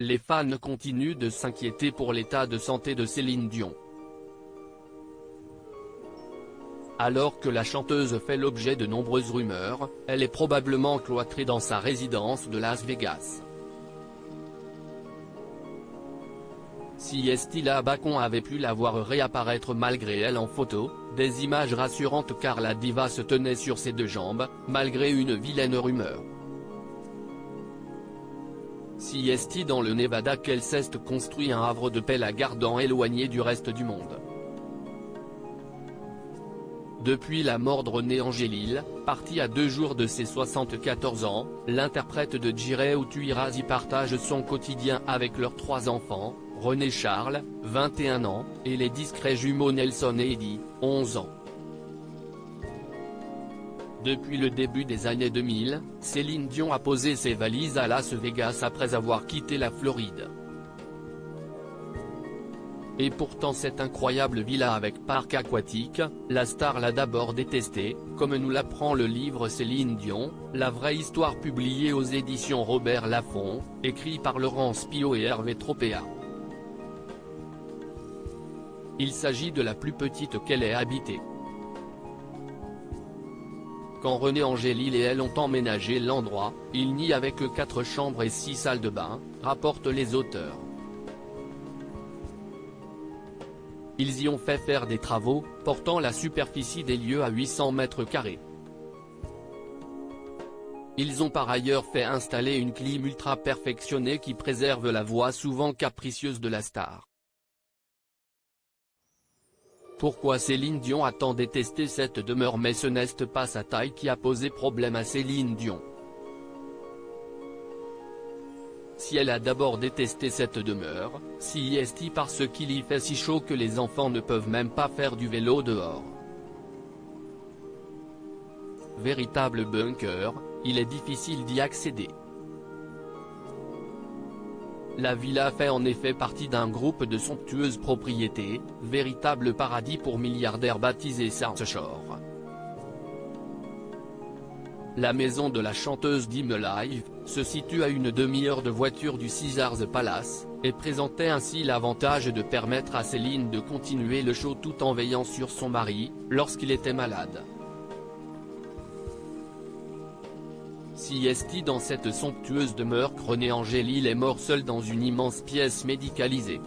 les fans continuent de s'inquiéter pour l'état de santé de Céline Dion. Alors que la chanteuse fait l'objet de nombreuses rumeurs, elle est probablement cloîtrée dans sa résidence de Las Vegas. Si Estilla Bacon avait pu la voir réapparaître malgré elle en photo, des images rassurantes car la diva se tenait sur ses deux jambes, malgré une vilaine rumeur. Si Esti dans le Nevada qu'elle s'est construit un havre de paix la gardant éloignée du reste du monde. Depuis la mort de René Angélil, partie à 2 jours de ses 74 ans, l'interprète de Jireh Outouirazi partage son quotidien avec leurs 3 enfants, René Charles, 21 ans, et les discrets jumeaux Nelson et Eddie, 11 ans. Depuis le début des années 2000, Céline Dion a posé ses valises à Las Vegas après avoir quitté la Floride. Et pourtant cette incroyable villa avec parc aquatique, la star l'a d'abord détestée, comme nous l'apprend le livre Céline Dion, la vraie histoire publiée aux éditions Robert Laffont, écrit par Laurence Piot et Hervé Tropea. Il s'agit de la plus petite qu'elle ait habitée. Quand René Angélil et elle ont emménagé l'endroit, il n'y avait que 4 chambres et 6 salles de bain, rapportent les auteurs. Ils y ont fait faire des travaux, portant la superficie des lieux à 800 mètres carrés. Ils ont par ailleurs fait installer une clim ultra perfectionnée qui préserve la voix souvent capricieuse de la star. Pourquoi Céline Dion a tant détesté cette demeure? Mais ce n'est pas sa taille qui a posé problème à Céline Dion. Si elle a d'abord détesté cette demeure, si est-il parce qu'il y fait si chaud que les enfants ne peuvent même pas faire du vélo dehors. Véritable bunker, il est difficile d'y accéder. La villa fait en effet partie d'un groupe de somptueuses propriétés, véritable paradis pour milliardaires baptisé South Shore. La maison de la chanteuse d'hymne live, se situe à une demi-heure de voiture du Caesars Palace, et présentait ainsi l'avantage de permettre à Céline de continuer le show tout en veillant sur son mari, lorsqu'il était malade. Si Esti dans cette somptueuse demeure, René Angélil est mort seul dans une immense pièce médicalisée.